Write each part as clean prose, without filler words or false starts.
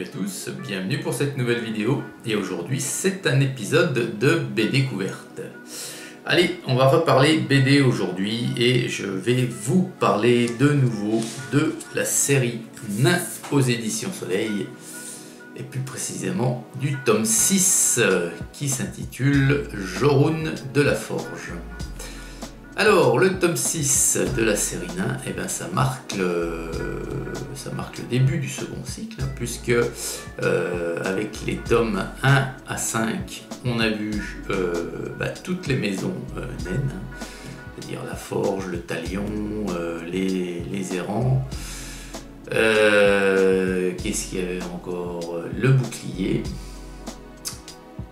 Salut à tous, bienvenue pour cette nouvelle vidéo et aujourd'hui c'est un épisode de BD découverte. Allez, on va reparler BD aujourd'hui et je vais vous parler de nouveau de la série Nain aux éditions Soleil et plus précisément du tome 6 qui s'intitule Jorun de la Forge. Alors, le tome 6 de la série Nain, eh ben, ça marque le début du second cycle, hein, puisque avec les tomes 1 à 5, on a vu toutes les maisons naines, hein, c'est-à-dire la forge, le talion, les errants. Qu'est-ce qu'il y avait encore? Le bouclier.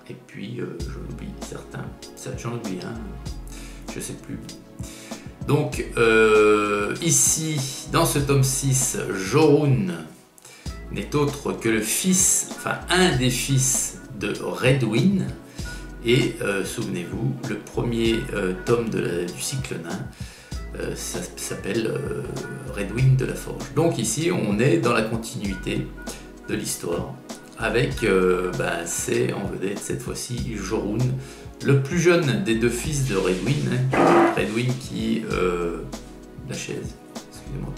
Et puis, j'en oublie certains. J'en oublie un. Je sais plus. Donc ici dans ce tome 6, Jorun n'est autre que le fils, enfin un des fils de Redwyn et souvenez-vous, le premier tome du cycle nain ça s'appelle Redwyn de la Forge. Donc ici on est dans la continuité de l'histoire avec c'est en vedette cette fois-ci Jorun, le plus jeune des deux fils de Redwyn, hein. Redwyn qui... la chaise, excusez-moi.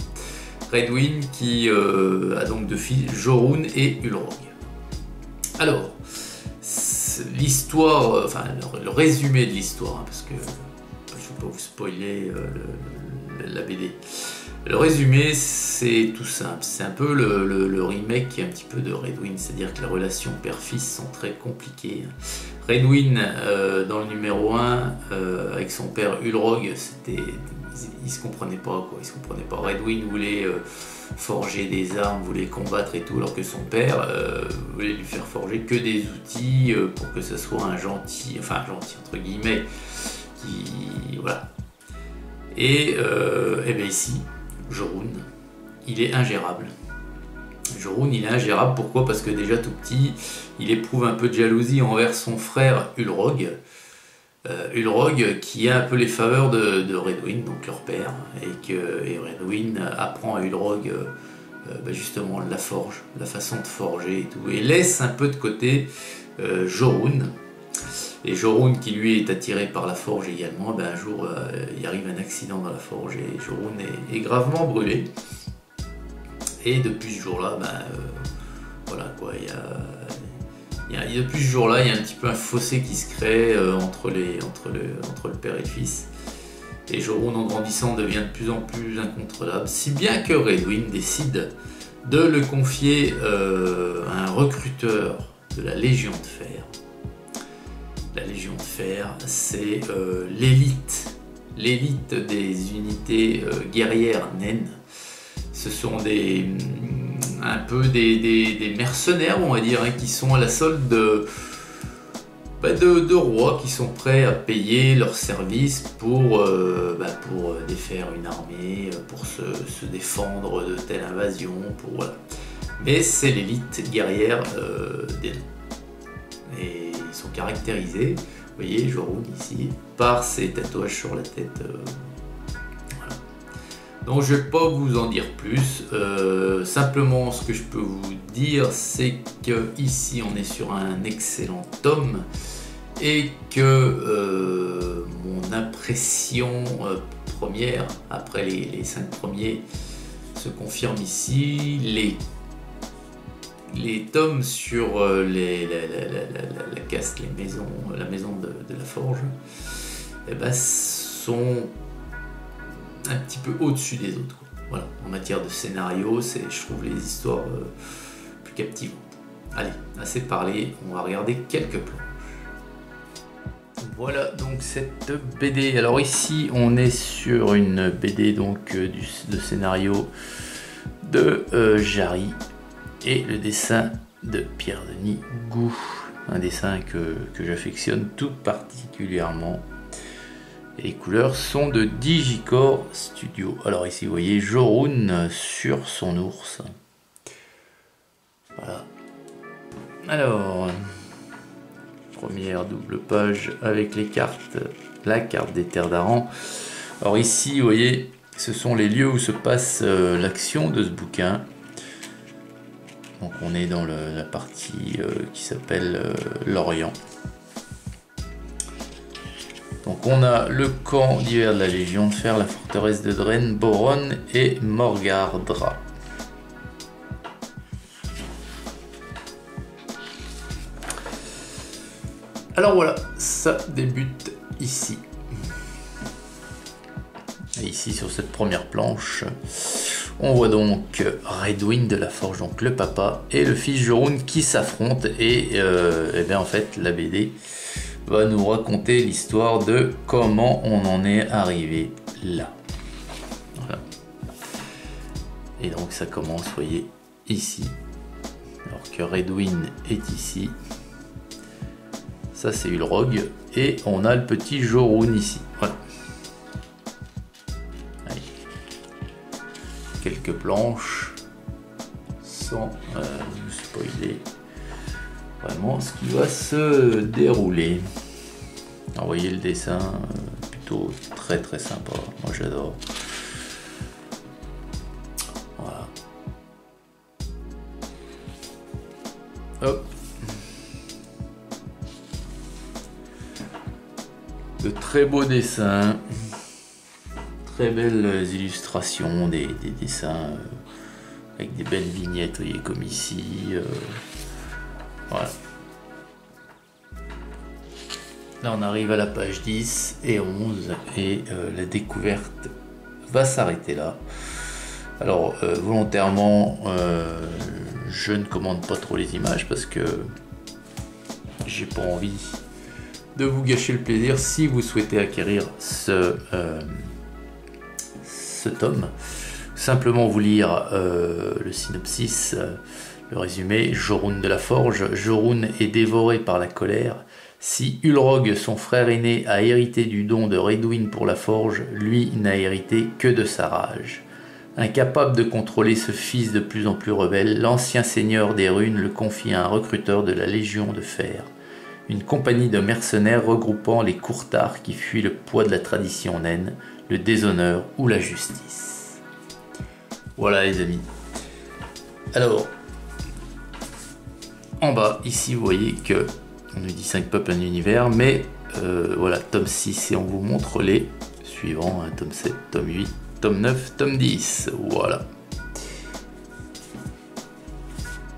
Redwyn qui a donc deux fils, Jorun et Ulrog. Alors, l'histoire, enfin le résumé de l'histoire, hein, parce que je ne vais pas vous spoiler la BD. Le résumé, c'est tout simple, c'est un peu le remake un petit peu de Redwyn, c'est-à-dire que les relations père-fils sont très compliquées. Redwyn, dans le numéro 1, avec son père Ulrog, ils se comprenaient pas, quoi. Ils se comprenaient pas. Redwyn voulait forger des armes, voulait combattre et tout, alors que son père voulait lui faire forger que des outils pour que ce soit un gentil, enfin gentil entre guillemets, voilà. Et bien ici, Jorun, il est ingérable. Jorun, il est ingérable, pourquoi? Parce que déjà tout petit, il éprouve un peu de jalousie envers son frère Ulrog. Ulrog qui a un peu les faveurs de Redwyn, donc leur père, et Redwyn apprend à Ulrog justement la forge, la façon de forger et tout, et laisse un peu de côté Jorun. Et Jorun qui lui est attiré par la forge également, un jour il arrive un accident dans la forge et Jorun est gravement brûlé. Et depuis ce jour-là, voilà quoi, depuis ce jour-là, il y a un petit peu un fossé qui se crée entre le père et le fils. Et Jorun, en grandissant, devient de plus en plus incontrôlable, si bien que Redwyn décide de le confier à un recruteur de la Légion de Fer. La Légion de Fer, c'est l'élite des unités guerrières naines. Ce sont un peu des mercenaires, on va dire, hein, qui sont à la solde de rois qui sont prêts à payer leurs services pour défaire une armée, pour se défendre de telle invasion, voilà. Mais c'est l'élite guerrière des nains. Et ils sont caractérisés, vous voyez, Jorun ici, par ses tatouages sur la tête. Voilà. Donc je ne vais pas vous en dire plus, simplement ce que je peux vous dire, c'est que ici on est sur un excellent tome et que mon impression première, après les 5 premiers, se confirme ici. Les tomes sur la caste, la maison de la forge, sont un petit peu au-dessus des autres, quoi. Voilà, en matière de scénario, je trouve les histoires plus captivantes. Allez, assez parlé, on va regarder quelques planches. Voilà donc cette BD. Alors ici, on est sur une BD donc de scénario de Jarry. Et le dessin de Pierre-Denis Gou, un dessin que j'affectionne tout particulièrement. Et les couleurs sont de Digicore Studio. Alors ici vous voyez Jorun sur son ours. Voilà. Alors, première double page avec les cartes, la carte des terres d'Aran. Alors ici vous voyez, ce sont les lieux où se passe l'action de ce bouquin. Donc on est dans la partie qui s'appelle l'Orient. Donc on a le camp d'hiver de la Légion de Fer, la forteresse de Dren, Boron et Morgardra. Alors voilà, ça débute ici. Et ici sur cette première planche, on voit donc Redwyn de la Forge, donc le papa, et le fils Jorun qui s'affrontent. Et bien en fait la BD va nous raconter l'histoire de comment on en est arrivé là. Voilà. Et donc ça commence, vous voyez, ici. Alors que Redwyn est ici. Ça c'est Ulrog. Et on a le petit Jorun ici. Voilà. Allez. Quelques planches. Sans vous spoiler vraiment ce qui va se dérouler. Alors, vous voyez le dessin, plutôt très très sympa. Moi j'adore. Voilà. Hop. De très beaux dessins, très belles illustrations, des dessins avec des belles vignettes, vous voyez, comme ici. Voilà. Là on arrive à la page 10 et 11 et la découverte va s'arrêter là. Alors volontairement je ne commande pas trop les images parce que j'ai pas envie de vous gâcher le plaisir. Si vous souhaitez acquérir ce tome, simplement vous lire le synopsis, le résumé. Jorun de la Forge. Jorun est dévoré par la colère. Si Ulrog, son frère aîné, a hérité du don de Redwyn pour la Forge, lui n'a hérité que de sa rage. Incapable de contrôler ce fils de plus en plus rebelle, l'ancien seigneur des runes le confie à un recruteur de la Légion de Fer, une compagnie de mercenaires regroupant les courtards qui fuient le poids de la tradition naine, le déshonneur ou la justice. Voilà les amis. Alors, en bas, ici, vous voyez que on nous dit 5 peuples, un univers, mais voilà, tome 6, et on vous montre les suivants, hein, tome 7, tome 8, tome 9, tome 10, voilà.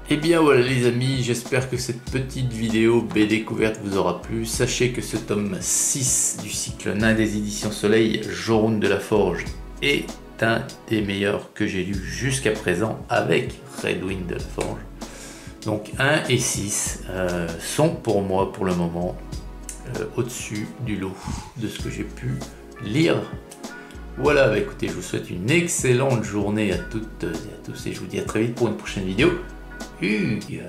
Et bien voilà les amis, j'espère que cette petite vidéo BD découverte vous aura plu. Sachez que ce tome 6 du cycle Nain des éditions Soleil, Jorun de la Forge, est un des meilleurs que j'ai lu jusqu'à présent avec Redwyn de la Forge. Donc 1 et 6 sont pour moi pour le moment au-dessus du lot de ce que j'ai pu lire. Voilà, bah écoutez, je vous souhaite une excellente journée à toutes et à tous et je vous dis à très vite pour une prochaine vidéo. Hugues.